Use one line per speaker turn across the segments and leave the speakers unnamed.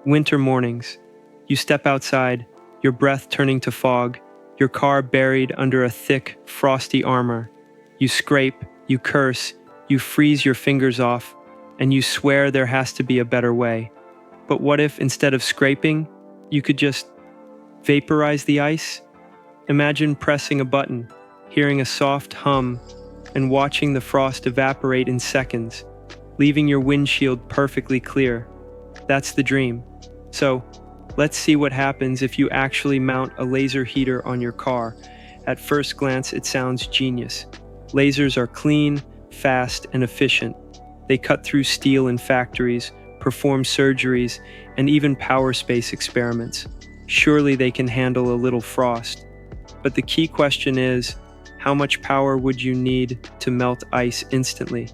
Winter mornings. You step outside, your breath turning to fog, your car buried under a thick, frosty armor. You scrape, you curse, you freeze your fingers off, and you swear there has to be a better way. But what if, instead of scraping, you could just vaporize the ice? Imagine pressing a button, hearing a soft hum, and watching the frost evaporate in seconds, leaving your windshield perfectly clear. That's the dream. So, let's see what happens if you actually mount a laser heater on your car. At first glance, it sounds genius. Lasers are clean, fast, and efficient. They cut through steel in factories, perform surgeries, and even power space experiments. Surely they can handle a little frost. But the key question is, how much power would you need to melt ice instantly?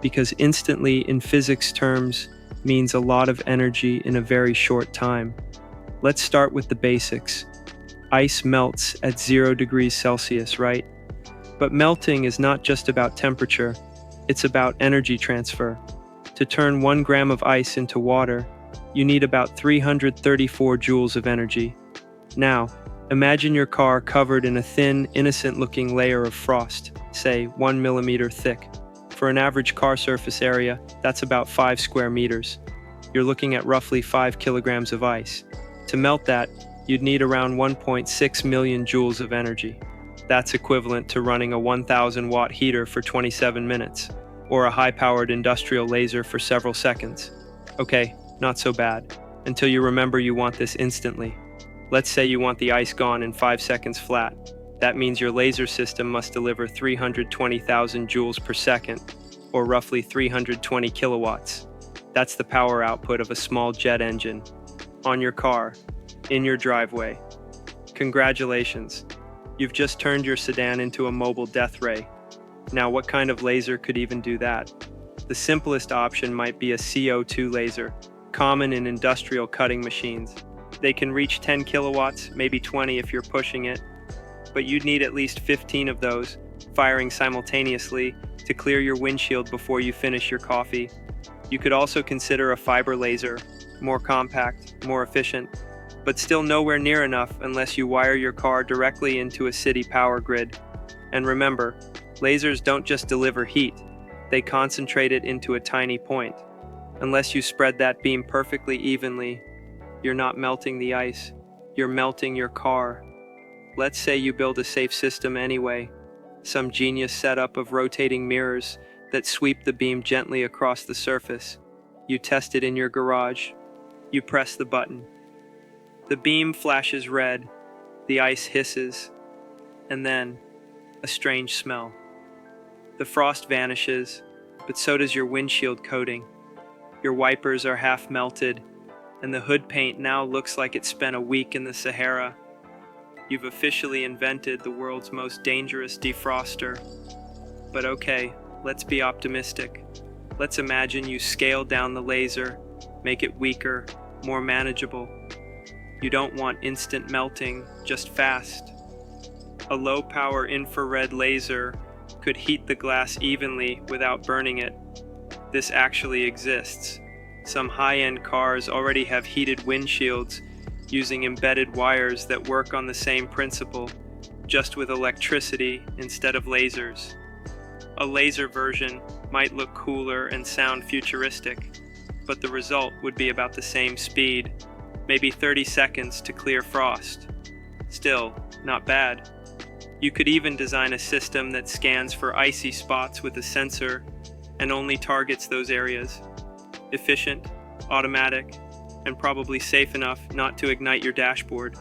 Because instantly, in physics terms, means a lot of energy in a very short time. Let's start with the basics. Ice melts at 0 degrees Celsius, right? But melting is not just about temperature, it's about energy transfer. To turn 1 gram of ice into water, you need about 334 joules of energy. Now, imagine your car covered in a thin, innocent-looking layer of frost, say 1 millimeter thick. For an average car surface area, that's about 5 square meters. You're looking at roughly 5 kilograms of ice. To melt that, you'd need around 1.6 million joules of energy. That's equivalent to running a 1,000-watt heater for 27 minutes, or a high-powered industrial laser for several seconds. Okay, not so bad, until you remember you want this instantly. Let's say you want the ice gone in 5 seconds flat. That means your laser system must deliver 320,000 joules per second, or roughly 320 kilowatts. That's the power output of a small jet engine. On your car, in your driveway. Congratulations, you've just turned your sedan into a mobile death ray. Now, what kind of laser could even do that? The simplest option might be a CO2 laser, common in industrial cutting machines. They can reach 10 kilowatts, maybe 20 if you're pushing it, but you'd need at least 15 of those, firing simultaneously, to clear your windshield before you finish your coffee. You could also consider a fiber laser, more compact, more efficient, but still nowhere near enough unless you wire your car directly into a city power grid. And remember, lasers don't just deliver heat, they concentrate it into a tiny point. Unless you spread that beam perfectly evenly, you're not melting the ice, you're melting your car. Let's say you build a safe system anyway, some genius setup of rotating mirrors that sweep the beam gently across the surface. You test it in your garage. You press the button. The beam flashes red, the ice hisses, and then a strange smell. The frost vanishes, but so does your windshield coating. Your wipers are half melted, and the hood paint now looks like it spent a week in the Sahara. You've officially invented the world's most dangerous defroster. But okay, let's be optimistic. Let's imagine you scale down the laser, make it weaker, more manageable. You don't want instant melting, just fast. A low-power infrared laser could heat the glass evenly without burning it. This actually exists. Some high-end cars already have heated windshields using embedded wires that work on the same principle, just with electricity instead of lasers. A laser version might look cooler and sound futuristic, but the result would be about the same speed, maybe 30 seconds to clear frost. Still, not bad. You could even design a system that scans for icy spots with a sensor and only targets those areas. Efficient, automatic, and probably safe enough not to ignite your dashboard.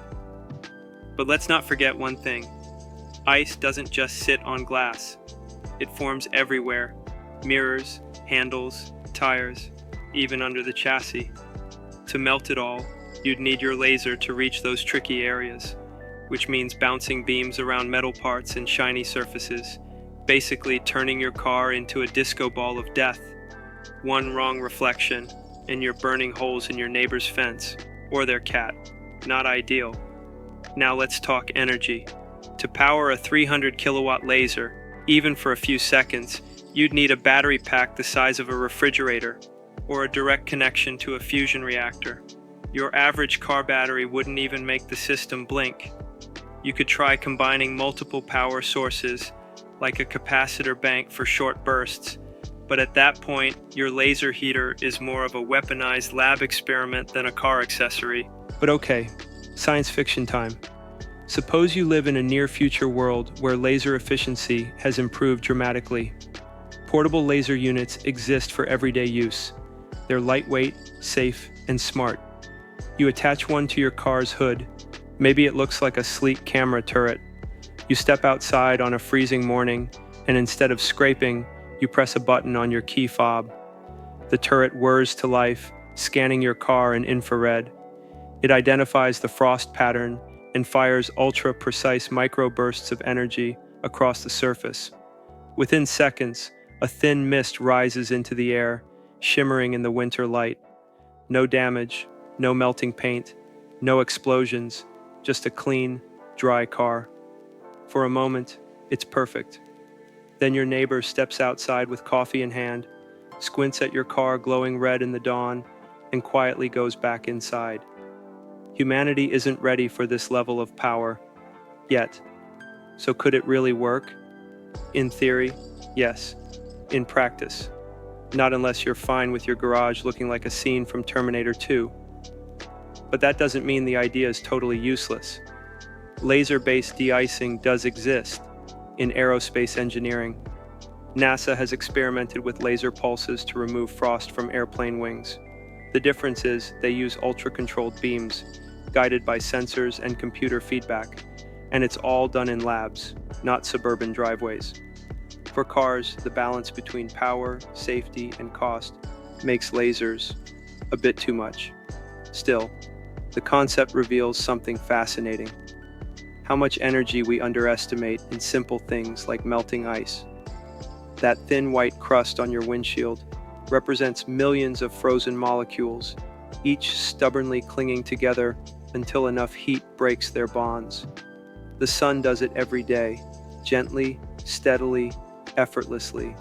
But let's not forget one thing. Ice doesn't just sit on glass. It forms everywhere. Mirrors, handles, tires, even under the chassis. To melt it all, you'd need your laser to reach those tricky areas, which means bouncing beams around metal parts and shiny surfaces, basically turning your car into a disco ball of death. One wrong reflection, and you're burning holes in your neighbor's fence, or their cat. Not ideal. Now let's talk energy. To power a 300 kilowatt laser, even for a few seconds, you'd need a battery pack the size of a refrigerator. or a direct connection to a fusion reactor. Your average car battery wouldn't even make the system blink. You could try combining multiple power sources, like a capacitor bank for short bursts, but at that point, your laser heater is more of a weaponized lab experiment than a car accessory. But okay, science fiction time. Suppose you live in a near-future world where laser efficiency has improved dramatically. Portable laser units exist for everyday use. They're lightweight, safe, and smart. You attach one to your car's hood. Maybe it looks like a sleek camera turret. You step outside on a freezing morning, and instead of scraping, you press a button on your key fob. The turret whirs to life, scanning your car in infrared. It identifies the frost pattern and fires ultra-precise microbursts of energy across the surface. Within seconds, a thin mist rises into the air, shimmering in the winter light. No damage, no melting paint, no explosions, just a clean, dry car. For a moment, it's perfect. Then your neighbor steps outside with coffee in hand, squints at your car glowing red in the dawn, and quietly goes back inside. Humanity isn't ready for this level of power yet. So could it really work? In theory, yes. In practice, not unless you're fine with your garage looking like a scene from Terminator 2. But that doesn't mean the idea is totally useless. Laser-based de-icing does exist in aerospace engineering. NASA has experimented with laser pulses to remove frost from airplane wings. The difference is they use ultra-controlled beams, guided by sensors and computer feedback, and it's all done in labs, not suburban driveways. For cars, the balance between power, safety, and cost makes lasers a bit too much. Still, the concept reveals something fascinating. How much energy we underestimate in simple things like melting ice. That thin white crust on your windshield represents millions of frozen molecules, each stubbornly clinging together until enough heat breaks their bonds. The sun does it every day, gently, steadily, effortlessly.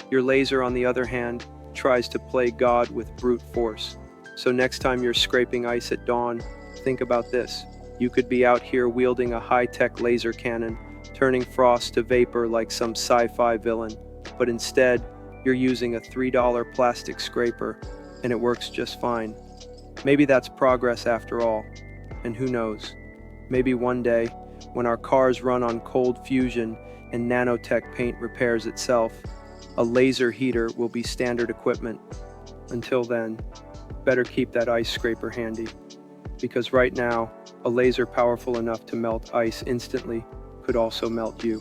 Your laser, on the other hand, tries to play God with brute force. So next time you're scraping ice at dawn, think about this. You could be out here wielding a high-tech laser cannon, turning frost to vapor like some sci-fi villain. But instead, you're using a $3 plastic scraper, and it works just fine. Maybe that's progress after all. And who knows? Maybe one day, when our cars run on cold fusion and nanotech paint repairs itself, a laser heater will be standard equipment. Until then, better keep that ice scraper handy. Because right now, a laser powerful enough to melt ice instantly could also melt you.